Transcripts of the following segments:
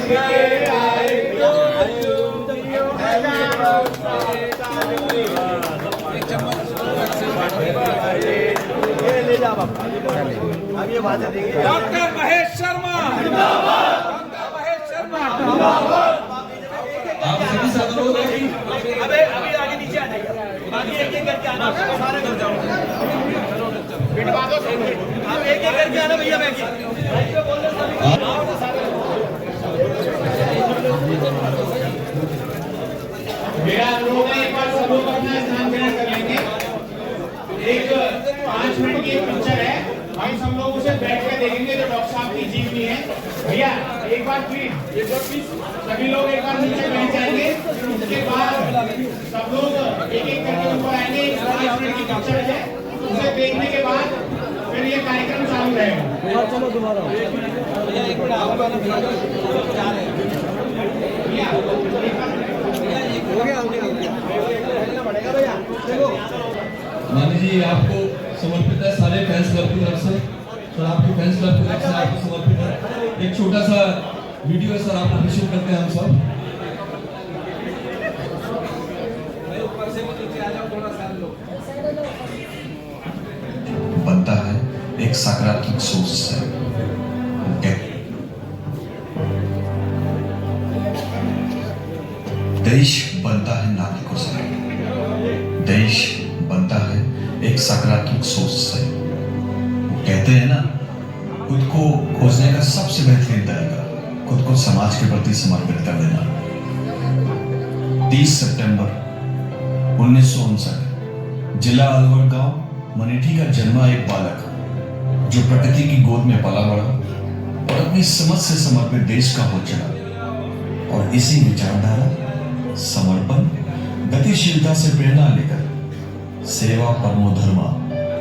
Doctor Mahesh Sharma, doctor Mahesh Sharma. आप सभी सदनों में अबे अभी आगे नीचे आ जाइए, बाकी एक एक करके आना, सारे कर जाओ। आप एक एक करके आना भैया, बैठिए। मेरा अनुरोध है, एक बार सब लोग अपना स्थान ग्रहण कर लेंगे। एक 5 मिनट की पिक्चर है भाई, सब लोग उसे बैठ कर देखेंगे जो डॉक्टर साहब की जीवनी है। भैया एक बार प्लीज सभी लोग एक बार नीचे बैठ जाएंगे, उसके बाद सब लोग एक एक करके ऊपर आएंगे। 5 मिनट की पिक्चर है, उसे देखने के बाद फिर ये कार्यक्रम चालू रहेगा। चलो दोबारा मानी जी आपको समर्पित है, सारे फैंस क्लब की तरफ से और आपके फैंस क्लब की तरफ से आपको समर्पित है। एक छोटा सा वीडियो है सर, आपको अप्रिशिएट करते हैं हम सब। बनता है एक सकारात्मक सोच से। देश बनता है नागरिकों से, देश बनता है एक सकारात्मक सोच से। कहते हैं ना, खुद को खोजने का सबसे बेहतरीन तरीका खुद को समाज के प्रति समर्पित कर देना। 30 सितंबर 1959 जिला अलवर गांव मनेठी का जन्मा एक बालक जो प्रकृति की गोद में पला बड़ा और अपनी समझ से समर्पित देश का हो चला, और इसी विचारधारा, समर्पण, गतिशीलता से प्रेरणा लेकर, सेवा परमो धर्म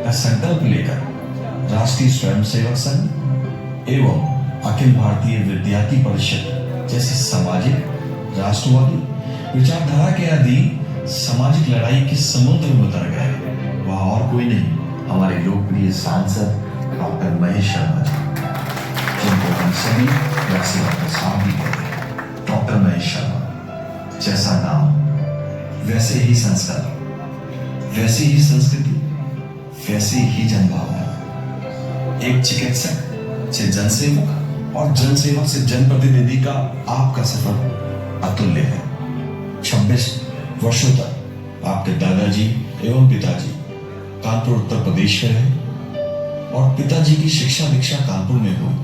का संकल्प लेकर राष्ट्रीय स्वयंसेवक संघ एवं अखिल भारतीय विद्यार्थी परिषद जैसी सामाजिक, राष्ट्रवादी विचारधारा के अधीन सामाजिक लड़ाई के समुद्र में उतर गए। वह और कोई नहीं, हमारे लोकप्रिय सांसद डॉक्टर महेश शर्मा जी, जिनको हम सभी वैसे डॉक्टर साहब भी कहते हैं। डॉक्टर महेश शर्मा, जैसा नाम वैसे ही संस्कार, वैसी ही संस्कृति, वैसी ही जनभावना। एक चिकित्सक से जनसेवक और जनसेवक से जनप्रतिनिधि का आपका सफर अतुल्य है। 26 वर्षों तक आपके दादाजी एवं पिताजी कानपुर उत्तर प्रदेश में रहे और पिताजी की शिक्षा दीक्षा कानपुर में हुई।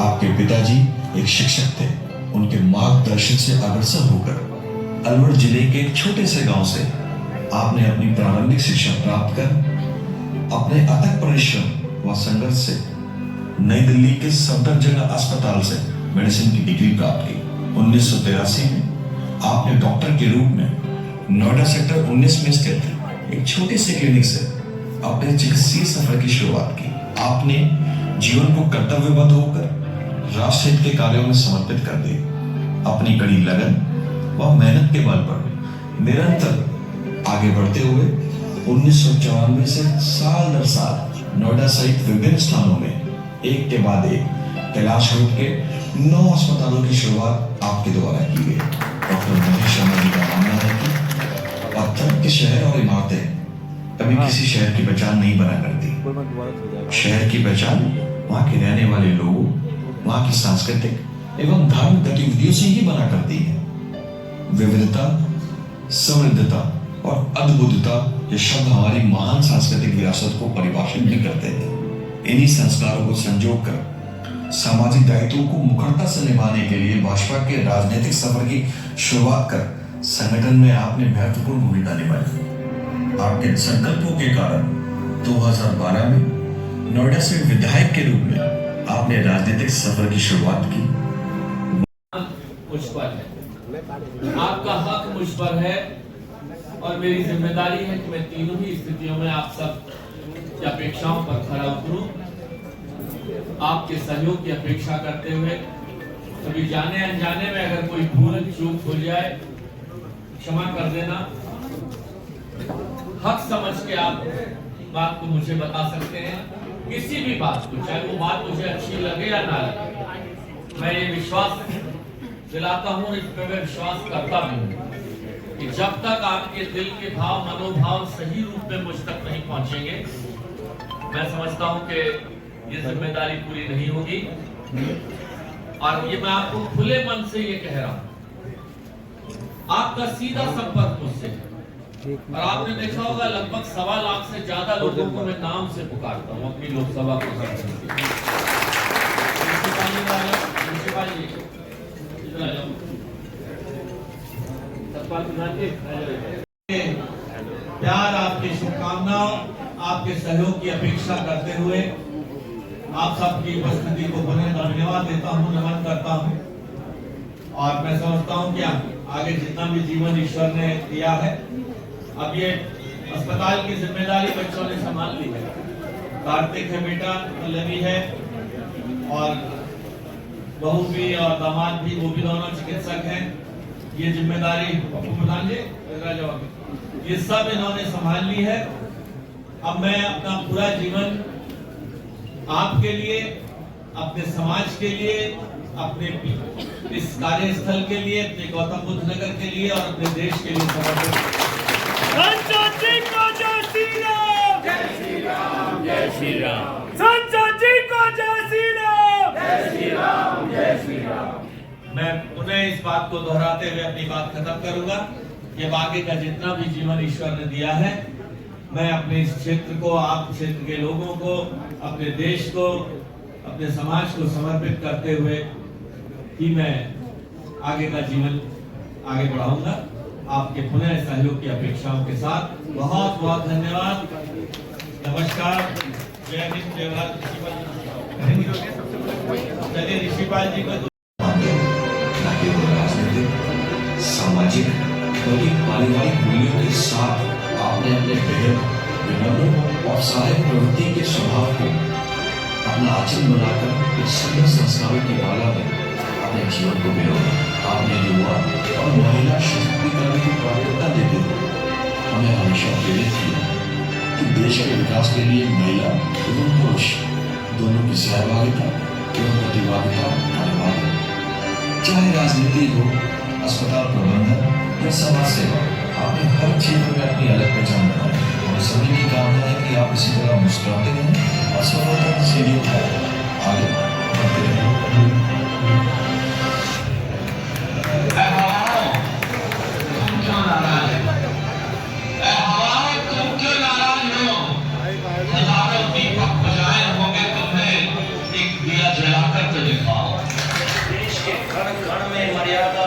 आपके पिताजी एक शिक्षक थे। उनके मार्गदर्शन से अग्रसर होकर अलवर जिले के एक छोटे से गांव से आपने अपनी प्रारंभिक शिक्षा प्राप्त कर अपने अथक परिश्रम व संघर्ष से नई दिल्ली के सफदरजंग अस्पताल से मेडिसिन की डिग्री प्राप्त की। 1983 में आपने डॉक्टर के रूप में नोएडा सेक्टर 19 में स्थित एक छोटे से क्लिनिक से अपने चिकित्सीय सफर की शुरुआत की। आपने जीवन को कर्तव्यबद्ध होकर राष्ट्र हित के कार्यों में समर्पित कर दिए। अपनी कड़ी लगन व मेहनत के बल पर निरंतर आगे बढ़ते हुए 1994 से साल दर साल नोएडा सहित विभिन्न स्थानों में एक के बाद एक कैलाश रोड के 9 अस्पतालों की शुरुआत आपके द्वारा की गई। डॉक्टर महेश शर्मा जी का मानना है कि पत्थर के शहर और इमारतें कभी किसी शहर की पहचान नहीं बना करती। शहर की पहचान वहाँ के रहने वाले लोगों, वहाँ की सांस्कृतिक एवं धार्मिक गतिविधियों से ही बना करती है। विविधता, समृद्धता और अद्भुतता ये शब्द हमारी महान सांस्कृतिक विरासत को परिभाषित भी करते हैं। इन्हीं संस्कारों को संजोग कर सामाजिक दायित्वों को मुखरता से निभाने के लिए भाजपा के राजनीतिक सफर की शुरुआत कर संगठन में आपने महत्वपूर्ण भूमिका निभाई। आपके संकल्पों के कारण 2012 में नोएडा से विधायक के रूप में आपने राजनीतिक सफर की शुरुआत की। मुझ पर है, आपका हक मुझ पर है और मेरी जिम्मेदारी है कि मैं तीनों ही स्थितियों में आप सब की अपेक्षाओं पर खरा उतरूं। आपके सहयोग की अपेक्षा करते हुए कभी जाने अनजाने में अगर कोई भूल चूक हो जाए क्षमा कर देना। हक समझ के आप बात को मुझे बता सकते हैं, किसी भी बात को, चाहे वो बात मुझे अच्छी लगे या ना लगे। मैं ये विश्वास दिलाता हूं और इस पर मैं विश्वास करता भी हूं कि जब तक आपके दिल के भाव मनोभाव सही रूप में मुझ तक नहीं पहुंचेंगे, मैं समझता हूं कि ये जिम्मेदारी पूरी नहीं होगी। और ये मैं आपको खुले मन से ये कह रहा हूं, आपका सीधा संपर्क मुझसे है। और आपने देखा होगा लगभग 1.25 लाख से ज्यादा लोगों को मैं नाम से पुकारता हूं अपनी लोकसभा को प्यार, आपकी शुभकामनाओं, आपके सहयोग की अपेक्षा करते हुए आप सबकी उपस्थिति को पुनः धन्यवाद देता हूं, नमन करता हूं। और मैं समझता हूं कि आगे जितना भी जीवन ईश्वर ने दिया है, अब ये अस्पताल की जिम्मेदारी बच्चों ने संभाल ली है। कार्तिक है बेटा, पल्लवी है, और बहू भी और दामाद भी, वो भी दोनों चिकित्सक हैं। ये जिम्मेदारी प्रधान जी, ये सब इन्होंने संभाल ली है। अब मैं अपना पूरा जीवन आपके लिए, अपने समाज के लिए, अपने इस कार्यस्थल के लिए, अपने गौतम बुद्ध नगर के लिए और अपने देश के लिए समर्पित। संसद जी को जय श्री राम, जय श्री राम, जय श्री राम। संसद जी को जय श्री राम, जय श्री राम, जय श्री राम। मैं पुनः इस बात को दोहराते हुए अपनी बात खत्म करूंगा कि आगे का जितना भी जीवन ईश्वर ने दिया है, मैं अपने इस क्षेत्र को, आप क्षेत्र के लोगों को, अपने देश को, अपने समाज को समर्पित करते हुए ही मैं आगे का जीवन आगे बढ़ाऊंगा। आपके पुनः सहयोग की अपेक्षाओं के साथ बहुत बहुत धन्यवाद। नमस्कार, जय हिंद, जय भारत। चलिए ऋषिपाल जी को राजनीतिक, सामाजिक और पारिवारिक मूल्यों के साथ आपने अपने बेहद विनम्र और सहायक प्रवृत्ति के स्वभाव को अपना आचरण बनाकर इस सुंदर संस्कारों की माला में अपने जीवन को पिरोया। आपने युवा और महिला सशक्तिकरण की प्राथमिकता देते हुए हमें हमेशा प्रेरित किया कि देश के विकास के लिए महिला एवं पुरुष दोनों की सहभागिता एवं प्रतिभागिता अनिवार्य है। चाहे राजनीति हो, अस्पताल प्रबंधन या समाज सेवा, आपने हर क्षेत्र में अपनी अलग पहचान बनाई। और सभी की कामना है कि आप इसी तरह मुस्कुराते रहें और सफलता की सीढ़ियों पर आगे बढ़ते रहें।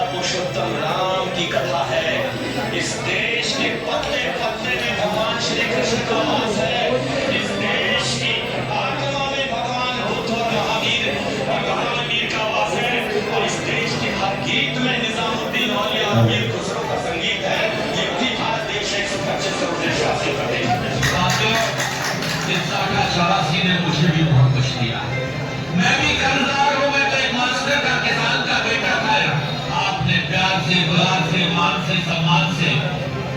पुरुषोत्तम राम की कथा है। इस देश के पत्ते पत्ते में भगवान श्री कृष्ण का वास है। इस देश की आत्मा में भगवान बुद्ध और महावीर और महावीर का वास है। और इस देश के हर गीत में निजामुद्दीन औलिया और मीर खुसरो का संगीत है। ये भी भारत देश 125 करोड़ देशवासियों का देश है। चौरासी ने मुझे भी बहुत कुछ दिया। मैं भी कर्जदार हूँ, मैं तो एक मास्टर का, किसान का बेटा था। आपने प्यार से, दुलार से, मान से, सम्मान से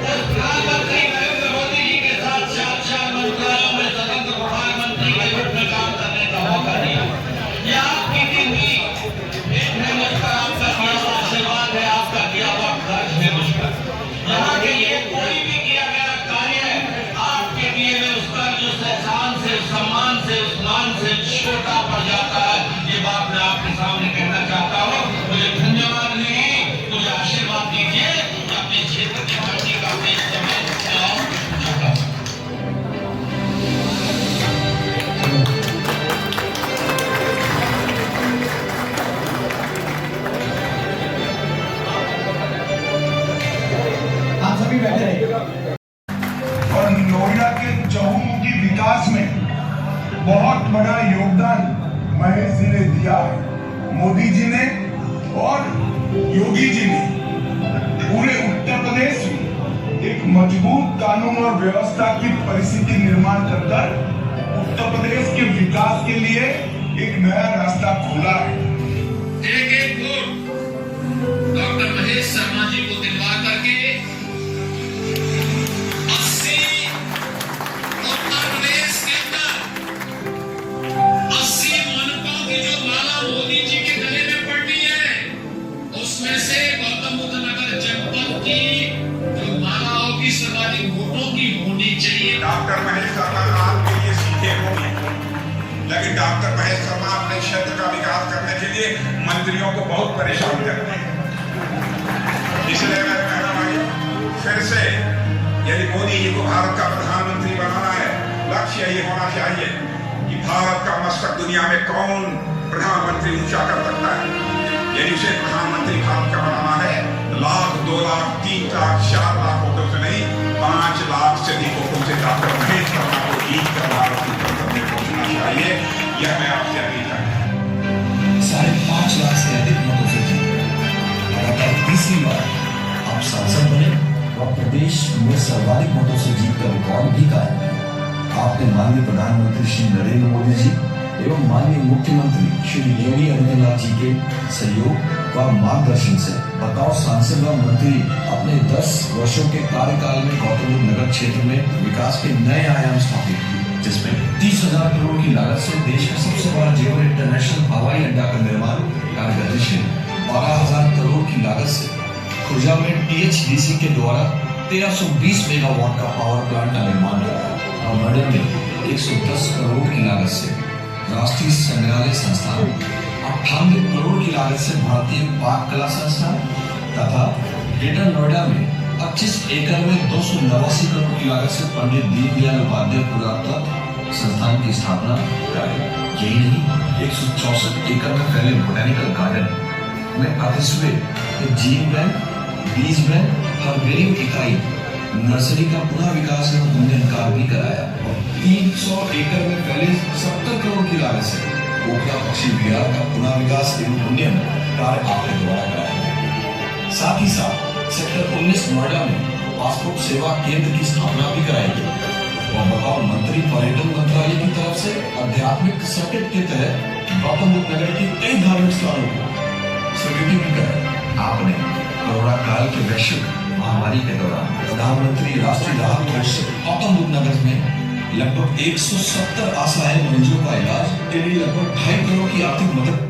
उस प्रधानमंत्री नरेंद्र मोदी जी के साथ 4 मंत्रालयों में स्वतंत्र प्रधानमंत्री के रूप में काम करने का मौका दिया। ये आपकी जिंदगी एक है, मुझ पर आपका दिया हुआ आशीर्वाद है, आपका दिया हुआ खर्च है मुझ पर। यहाँ के लिए कोई भी किया गया कार्य आपके दिए हुए उस कर्ज, उस एहसान से, उस सम्मान से, उस मान से छोटा पड़ जाता है। ये बात मैं आपके सामने कहना चाहता हूँ। मुझे धन्यवाद नहीं, मुझे आशीर्वाद दीजिए कि अपने क्षेत्र की धरती का अपने समय आप सभी बैठे रहिए। और नोएडा के चहुमुखी विकास में बहुत बड़ा योगदान महेश जी ने दिया है। मोदी जी ने और योगी जी ने पूरे उत्तर प्रदेश में एक मजबूत कानून और व्यवस्था की परिस्थिति निर्माण कर उत्तर प्रदेश के विकास के लिए एक नया रास्ता खोला है। एक वोट डॉक्टर महेश शर्मा जी को दिलवा करके 80 उत्तर प्रदेश के अंदर 80 मनकों की जो माला मोदी जी के गले में पड़नी है, उसमें डॉक्टर महेश शर्मा आपके लिए सीधे होंगे, लेकिन डॉक्टर महेश शर्मा अपने क्षेत्र का विकास करने के लिए मंत्रियों को बहुत परेशान करते हैं। इसलिए मैं कहना भाई फिर से, यदि मोदी जी को भारत का प्रधानमंत्री बनाना है, लक्ष्य ये होना चाहिए कि भारत का मस्तक दुनिया में कौन प्रधानमंत्री ऊंचा कर सकता है। यदि उसे प्रधानमंत्री भारत का बनाना है, 1 लाख, 2 लाख, 3 लाख, 4 लाख वोटों से नहीं, 5 लाख से अधिक वोटों से डॉक्टर महेश शर्मा को जीत कर भारत की संसद में पहुंचना चाहिए। यह मैं आपसे अपील करता हूं। 5.5 लाख से अधिक मतों से जीत लगातार तीसरी बार आप सांसद बने और प्रदेश में सर्वाधिक मतों से जीतकर रिकॉर्ड भी कायम किया। आपने माननीय प्रधानमंत्री श्री नरेंद्र मोदी जी एवं माननीय मुख्यमंत्री श्री योगी आदित्यनाथ जी के सहयोग व मार्गदर्शन से बतौर सांसद व मंत्री अपने 10 वर्षों के कार्यकाल में गौतम बुद्ध नगर क्षेत्र में विकास के नए आयाम स्थापित किए, जिसमें 30,000 करोड़ की लागत से देश का सबसे बड़ा जेवर इंटरनेशनल हवाई अड्डा का निर्माण कार्यगतिशील, 12,000 करोड़ की लागत से खुर्जा में THDC के द्वारा 1320 मेगावाट का पावर प्लांट का निर्माण किया और नोएडा में 110 करोड़ की लागत से राष्ट्रीय संग्रहालय संस्थान, 98 करोड़ की लागत से भारतीय पाक कला संस्थान तथा ग्रेटर नोएडा में 25 एकड़ में 289 करोड़ की लागत से पंडित दीनदयाल उपाध्याय पुरातत्व संस्थान की स्थापना कराई। यही नहीं, 164 एकड़ में फैले बोटेनिकल गार्डन में 38वें जीव बैंक, बीज बैंक, हर्बेरियम इकाई, नर्सरी का पुनः विकास एवं उन्नयन कार्य भी कराया और 300 एकड़ में फैले 70 करोड़ की लागत से कोकला पक्षी विहार का पुनः विकास एवं उन्नयन कार्य आपके द्वारा कराया। साथ ही साथ सेक्टर 19 नोएडा में पासपोर्ट सेवा केंद्र की स्थापना भी कराई गई और बतौर मंत्री पर्यटन मंत्रालय की तरफ से आध्यात्मिक सर्किट के तहत गौतम बुद्ध नगर के कई धार्मिक स्थानों को स्वीकृति भी कराई। आपने कोरोना काल के वैश्विक महामारी के दौरान प्रधानमंत्री राष्ट्रीय राहत कोष से गौतम बुद्ध नगर में लगभग 170 असहाय मरीजों का इलाज के लिए लगभग 2.5 करोड़ की आर्थिक मदद